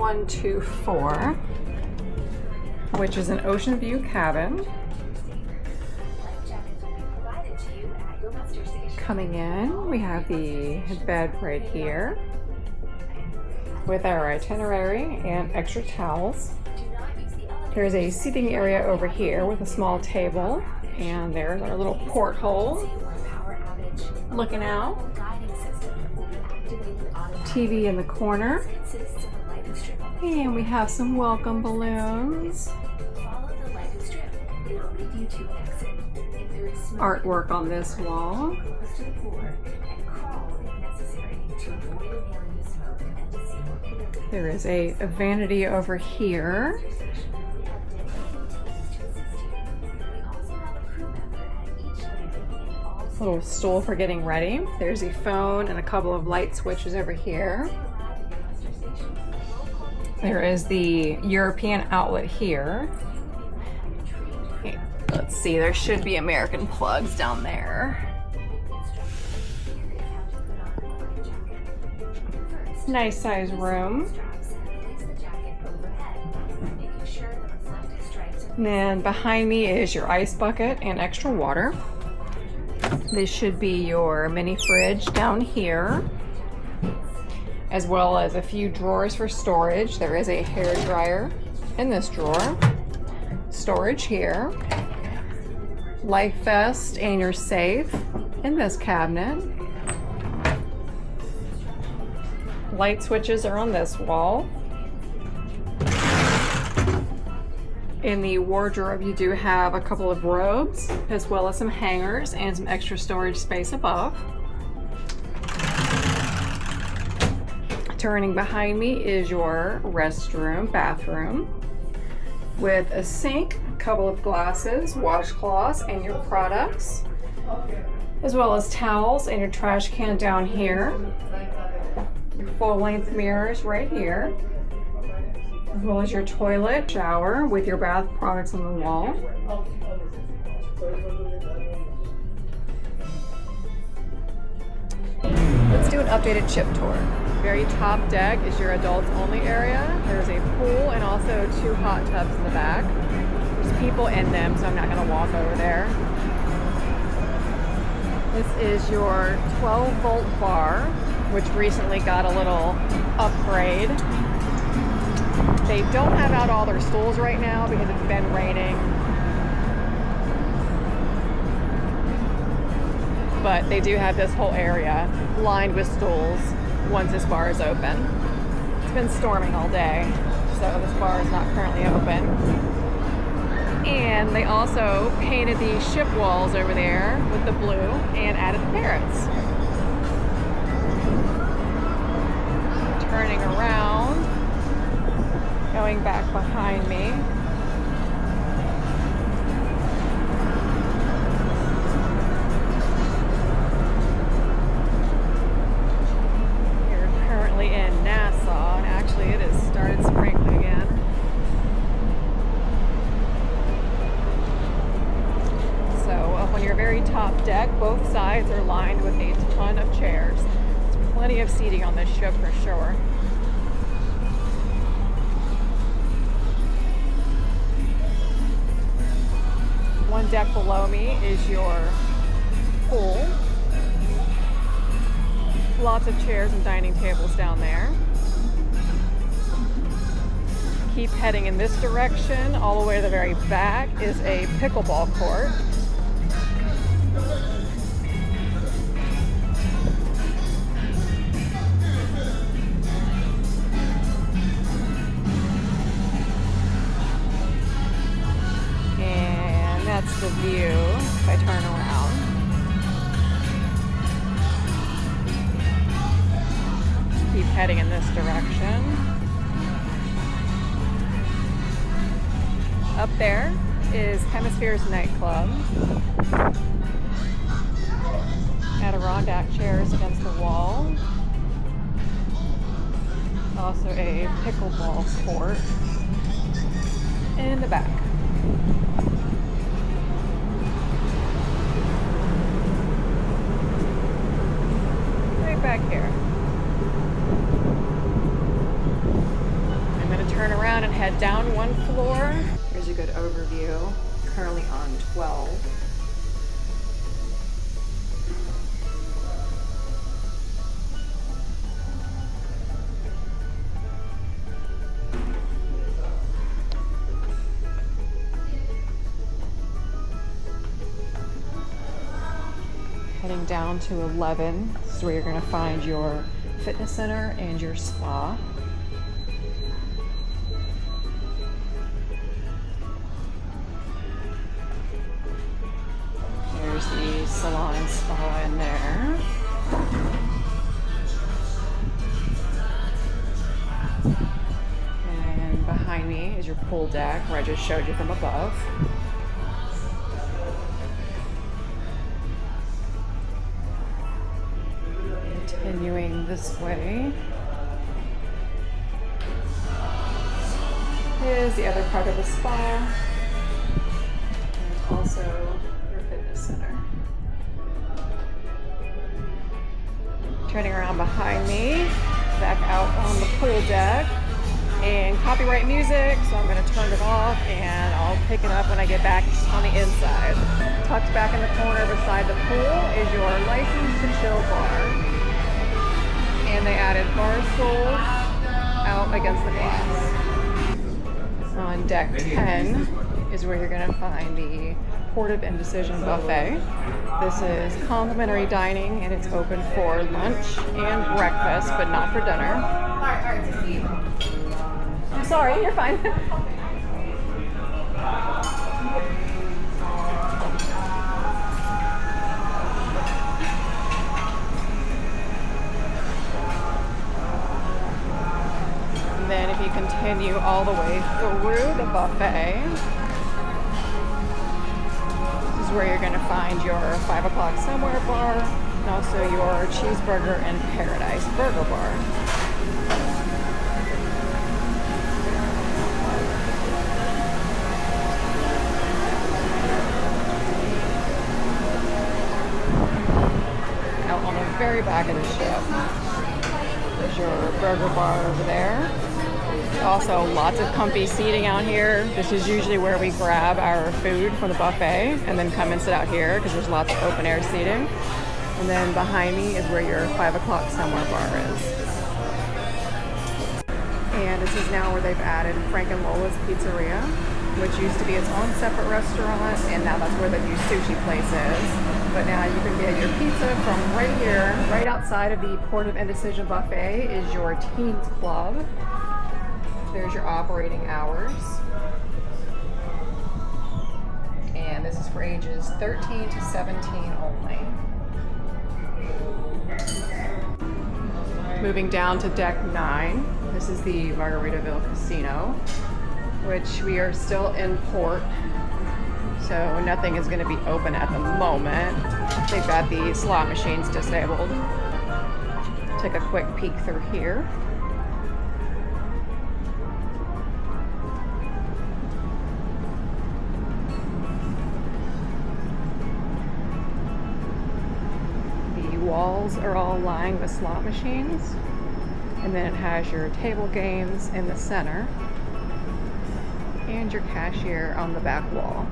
124, which is an Oceanview cabin. Coming in, we have the bed right here with our itinerary and extra towels. There's a seating area over here with a small table, and there's our little porthole looking out. TV in the corner, and we have some welcome balloons. Artwork on this wall. There is a vanity over here. Little stool for getting ready. There's a phone and a couple of light switches over here. There is the European outlet here. Okay, let's see, there should be American plugs down there. Nice size room. And then behind me is your ice bucket and extra water. This should be your mini fridge down here, as well as a few drawers for storage. There is a hair dryer in this drawer. Storage here. Life vest and your safe in this cabinet. Light switches are on this wall. In the wardrobe, you do have a couple of robes, as well as some hangers and some extra storage space above. Turning behind me is your restroom, bathroom, with a sink, a couple of glasses, washcloths, and your products, as well as towels and your trash can down here. Your full-length mirrors right here, as well as your toilet, shower with your bath products on the wall. Let's do an updated ship tour. Very top deck is your adults only area. There's a pool and also 2 hot tubs in the back. There's people in them, so I'm not going to walk over there. This is your 12-volt bar, which recently got a little upgrade. They don't have out all their stools right now because it's been raining. But they do have this whole area lined with stools once this bar is open. It's been storming all day, so this bar is not currently open. And they also painted the ship walls over there with the blue and added the parrots. Turning around, going back behind me. We're currently in Nassau, and actually it has started sprinkling again. So up on your very top deck, both sides are lined with a ton of chairs. There's plenty of seating on this ship for sure. One deck below me is your pool. Lots of chairs and dining tables down there. Keep heading in this direction. All the way to the very back is a pickleball court. That's the view if I turn around. Keep heading in this direction. Up there is Hemisphere's nightclub. Adirondack chairs against the wall. Also a pickleball court in the back. Back here. one floor. Here's a good overview. Currently on 12. Heading down to 11. This is where you're going to find your fitness center and your spa. There's the salon and spa in there. And behind me is your pool deck where I just showed you from above. Continuing this way is the other part of the spa and also your fitness center. Turning around behind me, back out on the pool deck, and copyright music, so I'm going to turn it off and I'll pick it up when I get back on the inside. Tucked back in the corner beside the pool is your license to chill bar. And they added bar stools out against the glass. On deck 10 is where you're going to find the Port of Indecision buffet. This is complimentary dining and it's open for lunch and breakfast, but not for dinner. I'm sorry, you're fine. And then if you continue all the way through the buffet, this is where you're going to find your 5 o'clock somewhere bar and also your cheeseburger and paradise burger bar. Out on the very back of the ship, there's your burger bar over there. Also lots of comfy seating out here. This is usually where we grab our food from the buffet and then come and sit out here because there's lots of open air seating. And then behind me is where your 5 o'clock somewhere bar is. And this is now where they've added Frank and Lola's Pizzeria, which used to be its own separate restaurant, and now that's where the new sushi place is. But now you can get your pizza from right here, right outside of the Port of Indecision buffet is your Teens Club. There's your operating hours. And this is for ages 13 to 17 only. Moving down to deck 9, this is the Margaritaville Casino, which we are still in port, so nothing is going to be open at the moment. They've got the slot machines disabled. Take a quick peek through here. Walls are all lined with slot machines, and then it has your table games in the center and your cashier on the back wall.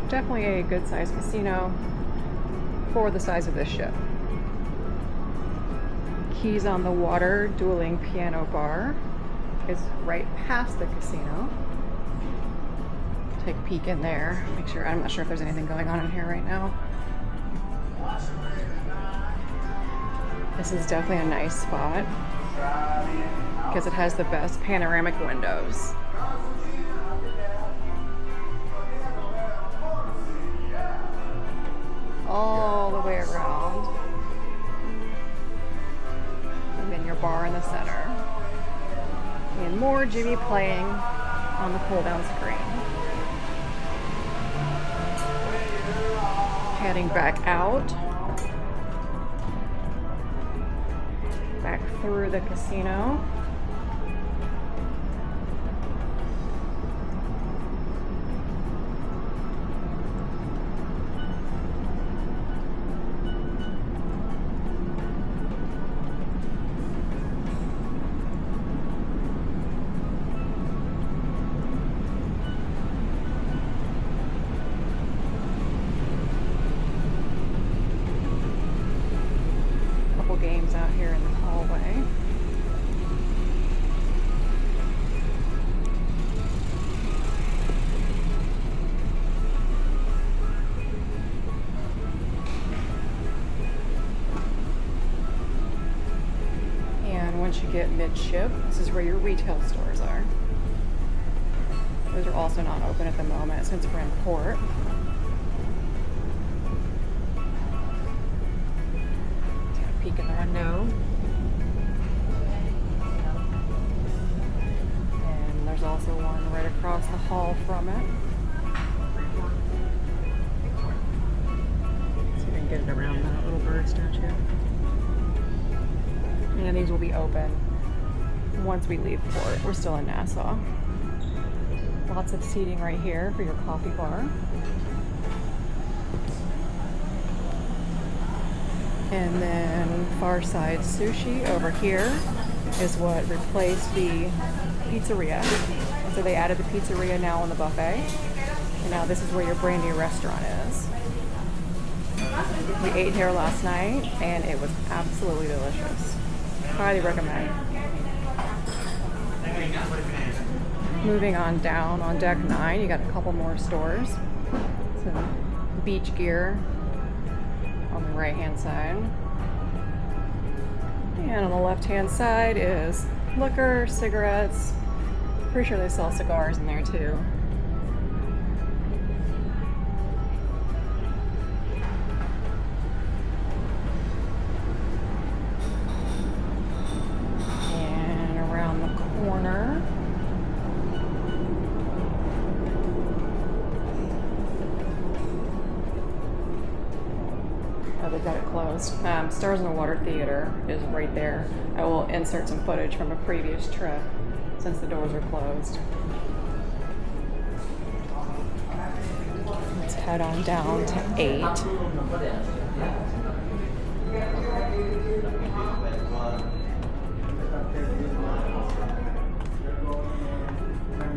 Definitely a good sized casino for the size of this ship. Keys on the Water dueling piano bar is right past the casino. Take a peek in there. Make sure, I'm not sure if there's anything going on in here right now. This is definitely a nice spot because it has the best panoramic windows. All the way around. And then your bar in the center. And more Jimmy playing on the pull down screen. Heading back out. Back through the casino. once you get midship, this is where your retail stores are. Those are also not open at the moment since we're in port. Take a peek in the window. And there's also one right across the hall from it. So you can get it around that little bird statue. And these will be open once we leave port. We're still in Nassau. Lots of seating right here for your coffee bar. And then far side sushi over here is what replaced the pizzeria. And so they added the pizzeria now on the buffet. And now this is where your brand new restaurant is. We ate here last night and it was absolutely delicious. Highly recommend. Moving on down on deck 9, you got a couple more stores. Some beach gear on the right hand side. And on the left hand side is liquor, cigarettes. Pretty sure they sell cigars in there too. They've got it closed. Stars in the Water Theater is right there. I will insert some footage from a previous trip since the doors are closed. Let's head on down to 8.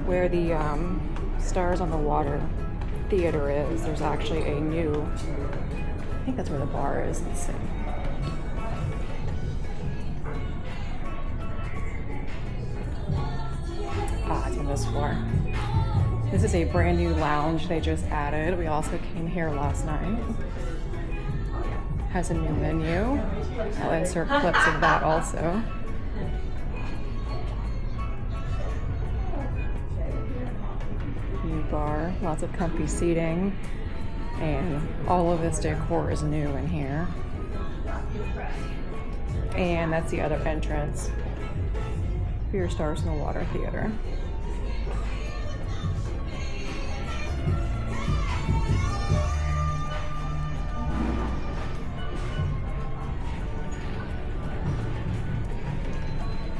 Where the Stars on the Water Theater is, there's actually a new, I think that's where the bar is. Let's see. It's on this floor. This is a brand new lounge they just added. We also came here last night. Has a new menu. I'll insert clips of that also. New bar, lots of comfy seating. And all of this decor is new in here. And that's the other entrance for your Stars in the Water Theater.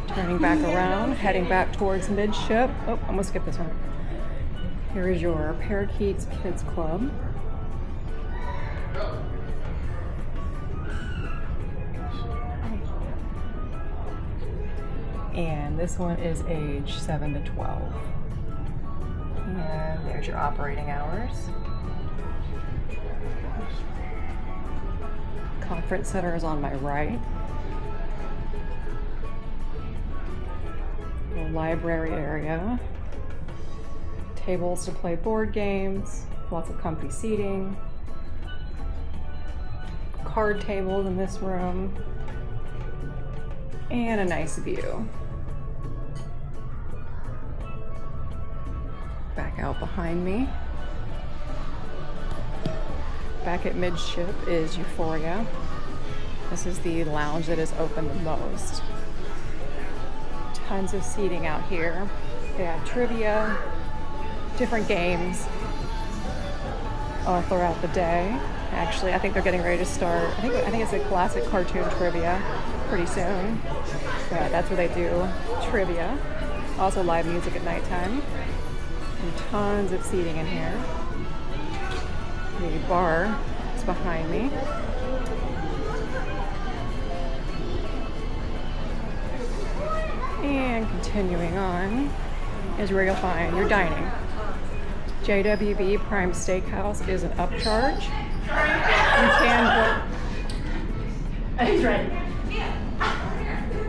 Turning back around, heading back towards midship. Oh, I'm gonna skip this one. Here is your Parakeets Kids Club. And this one is age 7 to 12. And there's your operating hours. Conference center is on my right. The library area. Tables to play board games. Lots of comfy seating. Card tables in this room. And a nice view. Back out behind me. Back at midship is Euphoria. This is the lounge that is open the most. Tons of seating out here. They have trivia, different games all throughout the day. Actually, I think they're getting ready to start. I think it's a classic cartoon trivia pretty soon. Yeah, that's where they do trivia. Also live music at nighttime. And tons of seating in here. The bar is behind me. And continuing on is where you'll find your dining. JWB Prime Steakhouse is an upcharge. You can book. He's ready.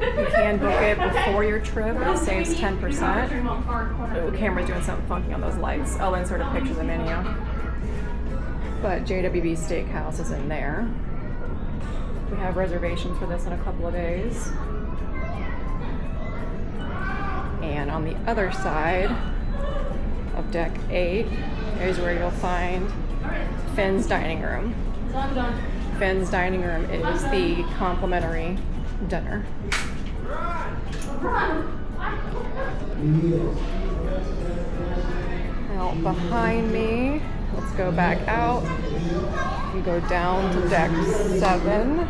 You can book it before your trip. It saves 10%. Oh, camera's doing something funky on those lights. I'll insert a picture of the menu. But JWB Steakhouse is in there. We have reservations for this in a couple of days. then on the other side of deck 8 is where you'll find Finn's dining room. Finn's dining room is the complimentary dinner. Now behind me, let's go back out. You go down to deck 7.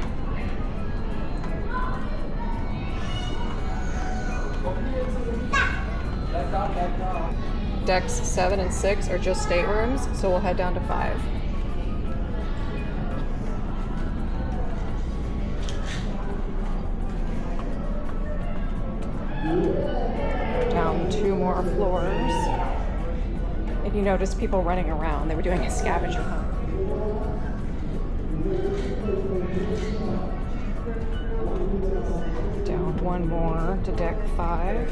Decks 7 and 6 are just staterooms, so we'll head down to 5. Down 2 more floors. If you notice people running around, they were doing a scavenger hunt. Down 1 more to deck 5.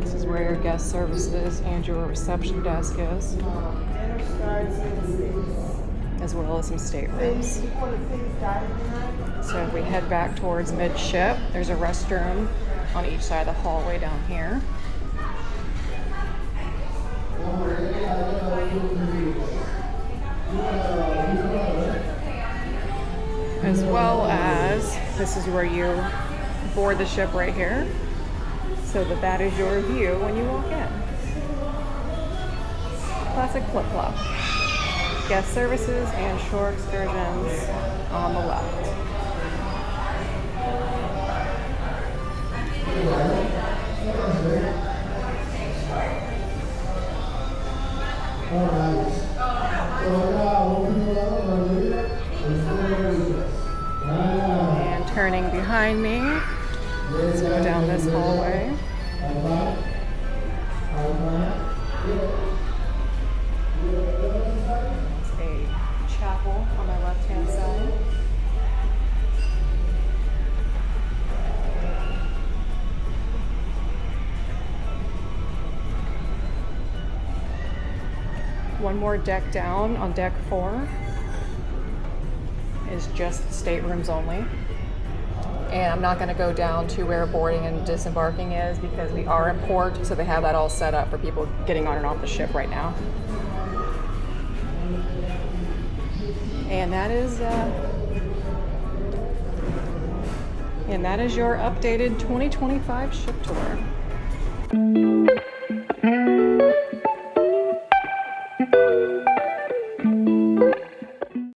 This is where your guest services and your reception desk is, as well as some staterooms. So if we head back towards midship, there's a restroom on each side of the hallway down here. As well as, this is where you board the ship right here, so that is your view when you walk in. Classic flip-flop. Guest services and shore excursions on the left. And turning behind me, let's go down this hallway. It's a chapel on my left-hand side. One more deck down on deck 4 is just staterooms only. And I'm not going to go down to where boarding and disembarking is because we are in port, so they have that all set up for people getting on and off the ship right now. And that is your updated 2025 ship tour.